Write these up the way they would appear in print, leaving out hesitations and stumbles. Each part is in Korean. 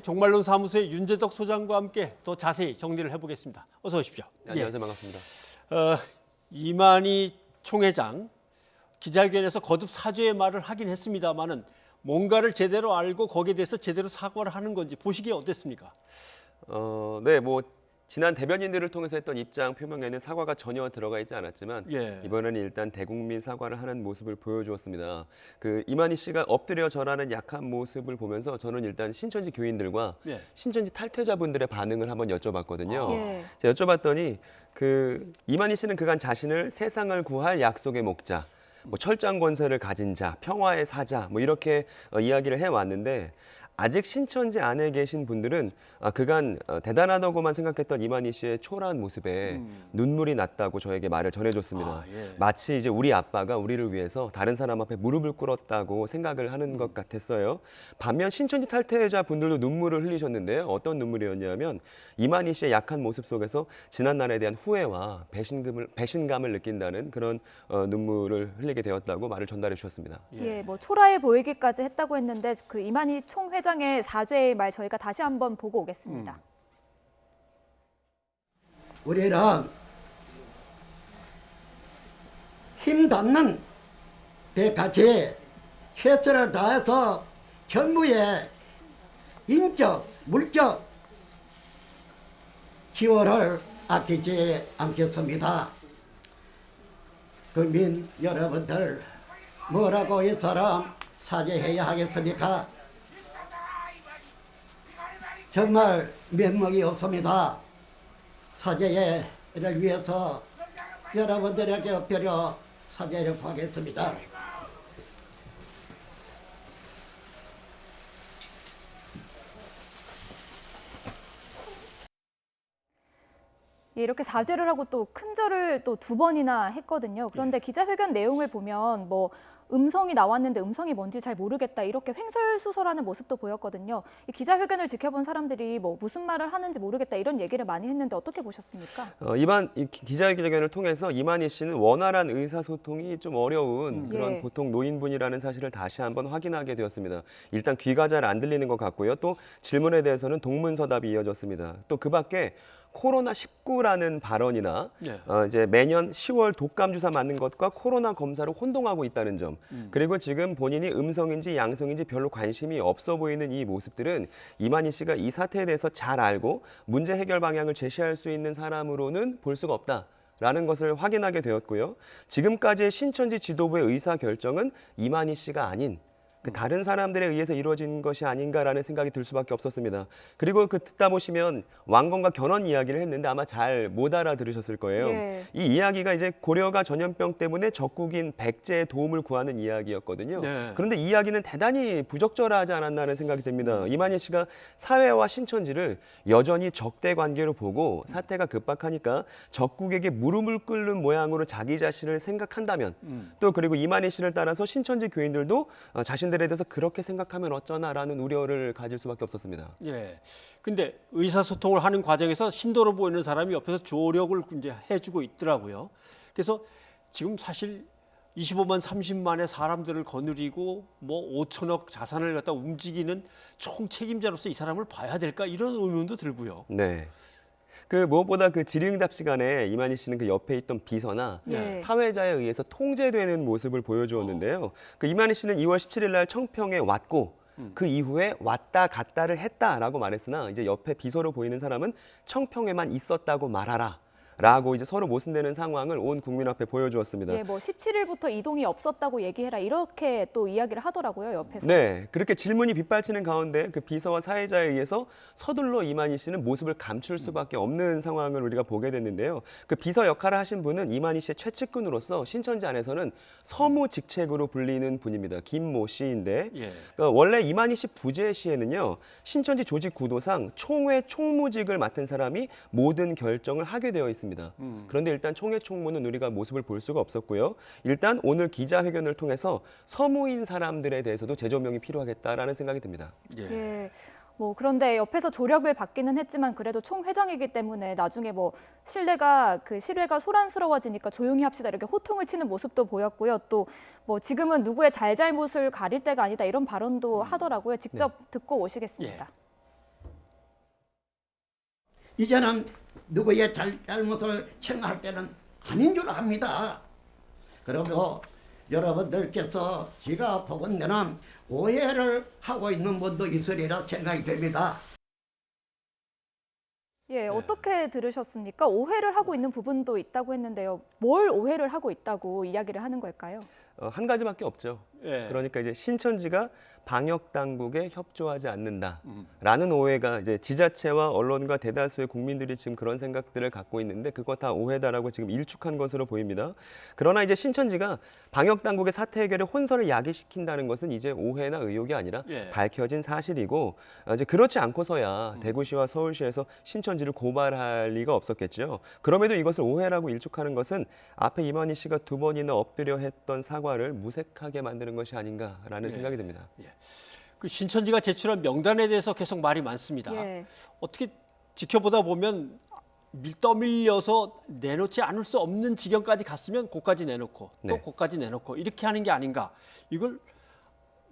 종말론 사무소의 윤재덕 소장과 함께 더 자세히 정리를 해보겠습니다. 어서 오십시오. 네, 안녕하세요. 반갑습니다. 이만희 총회장 기자회견에서 거듭 사죄의 말을 하긴 했습니다만은 뭔가를 제대로 알고 거기에 대해서 제대로 사과를 하는 건지 보시기에 어땠습니까? 네, 뭐 지난 대변인들을 통해서 했던 입장 표명에는 사과가 전혀 들어가 있지 않았지만 이번에는 일단 대국민 사과를 하는 모습을 보여주었습니다. 그 이만희 씨가 엎드려 절하는 약한 모습을 보면서 저는 일단 신천지 교인들과 신천지 탈퇴자분들의 반응을 한번 여쭤봤거든요. 제가 여쭤봤더니 그 이만희 씨는 그간 자신을 세상을 구할 약속의 목자, 뭐 철장 권세를 가진 자, 평화의 사자, 뭐 이렇게 이야기를 해왔는데 아직 신천지 안에 계신 분들은 그간 대단하다고만 생각했던 이만희 씨의 초라한 모습에 눈물이 났다고 저에게 말을 전해줬습니다. 마치 이제 우리 아빠가 우리를 위해서 다른 사람 앞에 무릎을 꿇었다고 생각을 하는 것 같았어요. 반면 신천지 탈퇴자 분들도 눈물을 흘리셨는데요. 어떤 눈물이었냐면 이만희 씨의 약한 모습 속에서 지난날에 대한 후회와 배신감을 느낀다는 그런 눈물을 흘리게 되었다고 말을 전달해 주셨습니다. 예, 뭐 초라해 보이기까지 했다고 했는데 그 이만희 총회장의 사죄의 말 저희가 다시 한번 보고 오겠습니다. 우리는 힘닿는 데까지 최선을 다해서 정부의 인적, 물적 지원을 아끼지 않겠습니다. 국민 여러분들 뭐라고 이 사람 사죄해야 하겠습니까? 정말 면목이 없습니다. 사죄를 위해서 여러분들에게 엎드려 사죄를 구하겠습니다. 이렇게 사죄를 하고 또 큰절을 또 2번이나 했거든요. 그런데 기자회견 내용을 보면 뭐 음성이 나왔는데 음성이 뭔지 잘 모르겠다 이렇게 횡설수설하는 모습도 보였거든요. 이 기자회견을 지켜본 사람들이 뭐 무슨 말을 하는지 모르겠다 이런 얘기를 많이 했는데 어떻게 보셨습니까? 이 기자회견을 통해서 이만희 씨는 원활한 의사소통이 좀 어려운 그런 보통 노인분이라는 사실을 다시 한번 확인하게 되었습니다. 일단 귀가 잘 안 들리는 것 같고요. 또 질문에 대해서는 동문서답이 이어졌습니다. 또 그 밖에 코로나19라는 발언이나 이제 매년 10월 독감 주사 맞는 것과 코로나 검사를 혼동하고 있다는 점, 그리고 지금 본인이 음성인지 양성인지 별로 관심이 없어 보이는 이 모습들은 이만희 씨가 이 사태에 대해서 잘 알고 문제 해결 방향을 제시할 수 있는 사람으로는 볼 수가 없다라는 것을 확인하게 되었고요. 지금까지의 신천지 지도부의 의사 결정은 이만희 씨가 아닌 다른 사람들에 의해서 이루어진 것이 아닌가라는 생각이 들 수밖에 없었습니다. 그리고 듣다 보시면 왕건과 견훤 이야기를 했는데 아마 잘 못 알아들으셨을 거예요. 이 이야기가 이제 고려가 전염병 때문에 적국인 백제의 도움을 구하는 이야기였거든요. 그런데 이 이야기는 대단히 부적절하지 않았나는 생각이 듭니다. 이만희 씨가 사회와 신천지를 여전히 적대 관계로 보고 사태가 급박하니까 적국에게 무릎을 꿇는 모양으로 자기 자신을 생각한다면 또 그리고 이만희 씨를 따라서 신천지 교인들도 자신들에 대해서 그렇게 생각하면 어쩌나라는 우려를 가질 수밖에 없었습니다. 근데 의사소통을 하는 과정에서 신도로 보이는 사람이 옆에서 조력을 이제 해주고 있더라고요. 그래서 지금 사실 25만, 30만의 사람들을 거느리고 뭐 5천억 자산을 갖다 움직이는 총 책임자로서 이 사람을 봐야 될까 이런 의문도 들고요. 네. 그 무엇보다 그 질의응답 시간에 이만희 씨는 그 옆에 있던 비서나 사회자에 의해서 통제되는 모습을 보여주었는데요. 그 이만희 씨는 2월 17일 날 청평에 왔고 그 이후에 왔다 갔다를 했다라고 말했으나 이제 옆에 비서로 보이는 사람은 청평에만 있었다고 말하라. 라고 이제 서로 모순되는 상황을 온 국민 앞에 보여주었습니다. 예, 뭐 17일부터 이동이 없었다고 얘기해라 이렇게 또 이야기를 하더라고요, 옆에서. 네, 그렇게 질문이 빗발치는 가운데 그 비서와 사회자에 의해서 서둘러 이만희 씨는 모습을 감출 수밖에 없는 상황을 우리가 보게 됐는데요. 그 비서 역할을 하신 분은 이만희 씨의 최측근으로서 신천지 안에서는 서무 직책으로 불리는 분입니다. 김모 씨인데 그러니까 원래 이만희 씨 부재 시에는요, 신천지 조직 구도상 총회 총무직을 맡은 사람이 모든 결정을 하게 되어 있습니다. 그런데 일단 총회 총무는 우리가 모습을 볼 수가 없었고요. 일단 오늘 기자회견을 통해서 서무인 사람들에 대해서도 재조명이 필요하겠다라는 생각이 듭니다. 뭐 그런데 옆에서 조력을 받기는 했지만 그래도 총회장이기 때문에 나중에 뭐 실회가 소란스러워지니까 조용히 합시다 이렇게 호통을 치는 모습도 보였고요. 또 뭐 지금은 누구의 잘잘못을 가릴 때가 아니다 이런 발언도 하더라고요. 직접 듣고 오시겠습니다. 이제는 누구의 잘못을 생각할 때는 아닌 줄 압니다. 그리고 여러분들께서 제가 보건대는 오해를 하고 있는 분도 있으리라 생각이 됩니다. 예, 어떻게 들으셨습니까? 오해를 하고 있는 부분도 있다고 했는데요. 뭘 오해를 하고 있다고 이야기를 하는 걸까요? 한 가지밖에 없죠. 예. 그러니까 이제 신천지가 방역 당국에 협조하지 않는다라는 오해가 이제 지자체와 언론과 대다수의 국민들이 지금 그런 생각들을 갖고 있는데 그거 다 오해다라고 지금 일축한 것으로 보입니다. 그러나 이제 신천지가 방역 당국의 사태 해결에 혼선을 야기시킨다는 것은 이제 오해나 의혹이 아니라 예. 밝혀진 사실이고 이제 그렇지 않고서야 대구시와 서울시에서 신천지를 고발할 리가 없었겠죠. 그럼에도 이것을 오해라고 일축하는 것은 앞에 이만희 씨가 2번이나 엎드려 했던 사과를 무색하게 만드는 것이 아닌가라는 예. 생각이 듭니다. 그 신천지가 제출한 명단에 대해서 계속 말이 많습니다. 예. 어떻게 지켜보다 보면 떠밀려서 내놓지 않을 수 없는 지경까지 갔으면 그까지 내놓고 또 네. 그까지 내놓고 이렇게 하는 게 아닌가. 이걸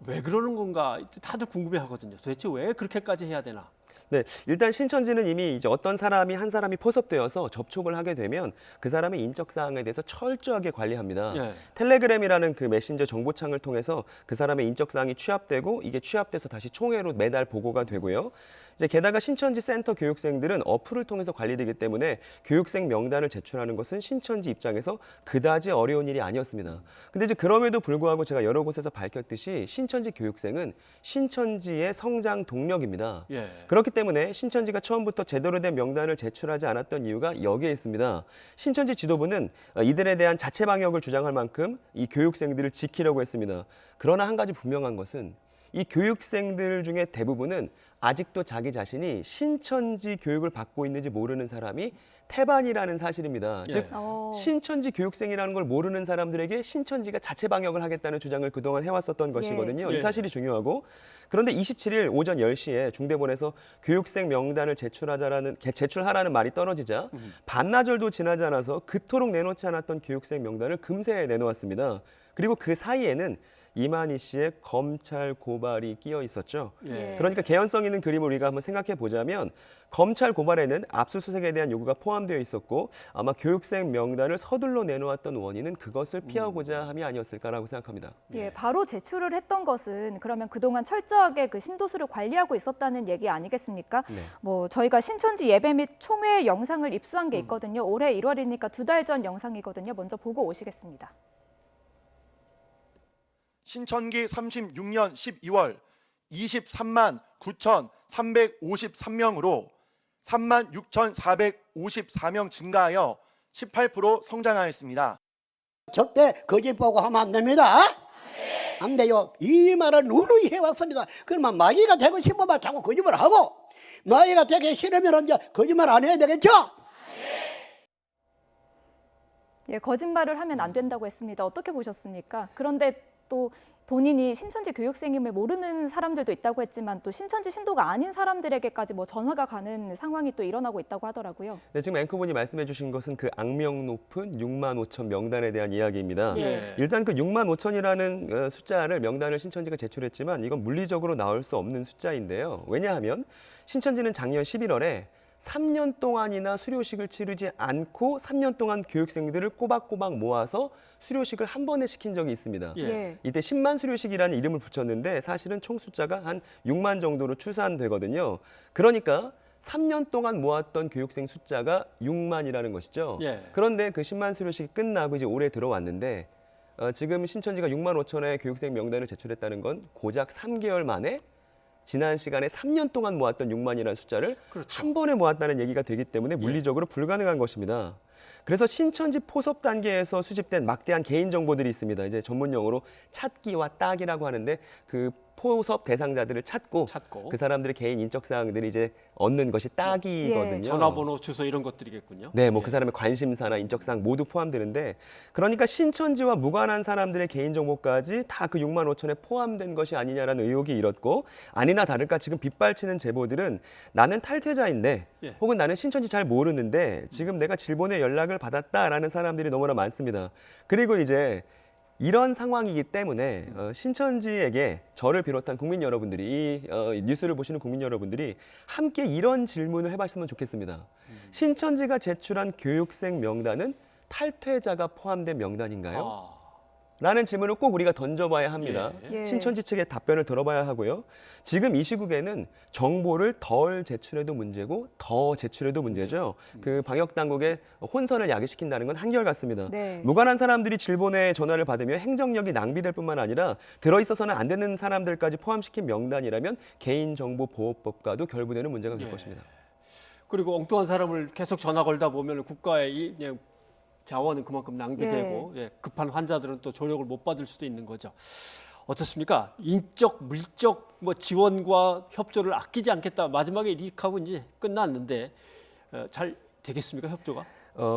왜 그러는 건가 다들 궁금해하거든요. 도대체 왜 그렇게까지 해야 되나? 네, 일단 신천지는 이미 이제 어떤 사람이 한 사람이 포섭되어서 접촉을 하게 되면 그 사람의 인적 사항에 대해서 철저하게 관리합니다. 예. 텔레그램이라는 그 메신저 정보창을 통해서 그 사람의 인적 사항이 취합되고 이게 취합돼서 다시 총회로 매달 보고가 되고요. 이제 게다가 신천지 센터 교육생들은 어플을 통해서 관리되기 때문에 교육생 명단을 제출하는 것은 신천지 입장에서 그다지 어려운 일이 아니었습니다. 근데 이제 그럼에도 불구하고 제가 여러 곳에서 밝혔듯이 신천지 교육생은 신천지의 성장 동력입니다. 예. 그렇기 때문에 신천지가 처음부터 제대로 된 명단을 제출하지 않았던 이유가 여기에 있습니다. 신천지 지도부는 이들에 대한 자체 방역을 주장할 만큼 이 교육생들을 지키려고 했습니다. 그러나 한 가지 분명한 것은 이 교육생들 중에 대부분은 아직도 자기 자신이 신천지 교육을 받고 있는지 모르는 사람이 태반이라는 사실입니다. 예. 즉 어. 신천지 교육생이라는 걸 모르는 사람들에게 신천지가 자체 방역을 하겠다는 주장을 그동안 해왔었던 것이거든요. 예. 이 사실이 중요하고 그런데 27일 오전 10시에 중대본에서 교육생 명단을 제출하라는 말이 떨어지자 반나절도 지나지 않아서 그토록 내놓지 않았던 교육생 명단을 금세 내놓았습니다. 그리고 그 사이에는 이만희 씨의 검찰 고발이 끼어 있었죠. 예. 그러니까 개연성 있는 그림을 우리가 한번 생각해 보자면 검찰 고발에는 압수수색에 대한 요구가 포함되어 있었고 아마 교육생 명단을 서둘러 내놓았던 원인은 그것을 피하고자 함이 아니었을까라고 생각합니다. 예, 바로 제출을 했던 것은 그러면 그동안 철저하게 그 신도수를 관리하고 있었다는 얘기 아니겠습니까? 네. 뭐 저희가 신천지 예배 및 총회 영상을 입수한 게 있거든요. 올해 1월이니까 2달 전 영상이거든요. 먼저 보고 오시겠습니다. 신천기 36년 12월 23만 9,353명으로 3만 6,454명 증가하여 18% 성장하였습니다. 절대 거짓 보고 하면 안 됩니다. 안 돼요. 이 말을 누누이 해왔습니다. 그러면 마귀가 되고 싶으면 자꾸 거짓말 하고 마귀가 되기 싫으면 이제 거짓말 안 해야 되겠죠? 예, 거짓말을 하면 안 된다고 했습니다. 어떻게 보셨습니까? 그런데 또 본인이 신천지 교육생임을 모르는 사람들도 있다고 했지만 또 신천지 신도가 아닌 사람들에게까지 뭐 전화가 가는 상황이 또 일어나고 있다고 하더라고요. 네, 지금 앵커분이 말씀해 주신 것은 그 악명 높은 6만 5천 명단에 대한 이야기입니다. 예. 일단 그 6만 5천이라는 숫자를 명단을 신천지가 제출했지만 이건 물리적으로 나올 수 없는 숫자인데요. 왜냐하면 신천지는 작년 11월에 3년 동안이나 수료식을 치르지 않고 3년 동안 교육생들을 꼬박꼬박 모아서 수료식을 한 번에 시킨 적이 있습니다. 예. 이때 10만 수료식이라는 이름을 붙였는데 사실은 총 숫자가 한 6만 정도로 추산되거든요. 그러니까 3년 동안 모았던 교육생 숫자가 6만이라는 것이죠. 예. 그런데 그 10만 수료식이 끝나고 이제 올해 들어왔는데 지금 신천지가 6만 5천의 교육생 명단을 제출했다는 건 고작 3개월 만에 지난 시간에 3년 동안 모았던 6만이라는 숫자를 그렇죠. 한 번에 모았다는 얘기가 되기 때문에 물리적으로 불가능한 것입니다. 그래서 신천지 포섭 단계에서 수집된 막대한 개인 정보들이 있습니다. 이제 전문 용어로 찾기와 따기라고 하는데 그 포섭 대상자들을 찾고 그 사람들의 개인 인적 사항들을 이제 얻는 것이 따기거든요. 전화번호, 주소 이런 것들이겠군요. 네, 뭐 그 사람의 관심사나 인적사항 모두 포함되는데 그러니까 신천지와 무관한 사람들의 개인정보까지 다 그 6만 5천에 포함된 것이 아니냐라는 의혹이 일었고 아니나 다를까 지금 빗발치는 제보들은 나는 탈퇴자인데 예. 혹은 나는 신천지 잘 모르는데 지금 내가 질본에 연락을 받았다라는 사람들이 너무나 많습니다. 그리고 이제 이런 상황이기 때문에 신천지에게 저를 비롯한 국민 여러분들이 이 뉴스를 보시는 국민 여러분들이 함께 이런 질문을 해봤으면 좋겠습니다. 신천지가 제출한 교육생 명단은 탈퇴자가 포함된 명단인가요? 아, 라는 질문을 꼭 우리가 던져봐야 합니다. 예. 신천지 측의 답변을 들어봐야 하고요. 지금 이 시국에는 정보를 덜 제출해도 문제고 더 제출해도 문제죠. 그 방역 당국의 혼선을 야기시킨다는 건 한결같습니다. 네. 무관한 사람들이 질본의 전화를 받으며 행정력이 낭비될 뿐만 아니라 들어있어서는 안 되는 사람들까지 포함시킨 명단이라면 개인정보보호법과도 결부되는 문제가 될 예. 것입니다. 그리고 엉뚱한 사람을 계속 전화 걸다 보면 국가의 그냥 자원은 그만큼 낭비되고 예, 급한 환자들은 또 조력을 못 받을 수도 있는 거죠. 어떻습니까? 인적, 물적 뭐 지원과 협조를 아끼지 않겠다. 마지막에 이렇게 하고 이제 끝났는데 잘 되겠습니까, 협조가?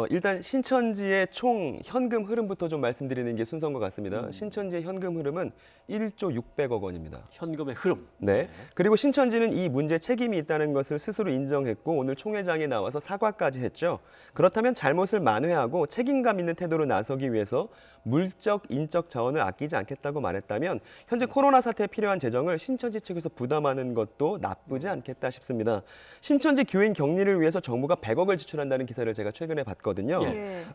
일단 신천지의 총 현금 흐름부터 좀 말씀드리는 게 순서인 것 같습니다. 신천지의 현금 흐름은 1조 600억 원입니다. 현금의 흐름. 네. 그리고 신천지는 이 문제에 책임이 있다는 것을 스스로 인정했고 오늘 총회장에 나와서 사과까지 했죠. 그렇다면 잘못을 만회하고 책임감 있는 태도로 나서기 위해서 물적, 인적 자원을 아끼지 않겠다고 말했다면 현재 코로나 사태에 필요한 재정을 신천지 측에서 부담하는 것도 나쁘지 않겠다 싶습니다. 신천지 교인 격리를 위해서 정부가 100억을 지출한다는 기사를 제가 최근에 봤거든요. 예.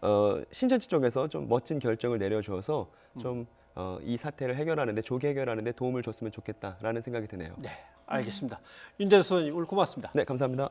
신천지 쪽에서 좀 멋진 결정을 내려줘서 좀 이 사태를 해결하는데 조기 해결하는데 도움을 줬으면 좋겠다라는 생각이 드네요. 네, 알겠습니다. 윤대수 선생님 오늘 고맙습니다. 네, 감사합니다.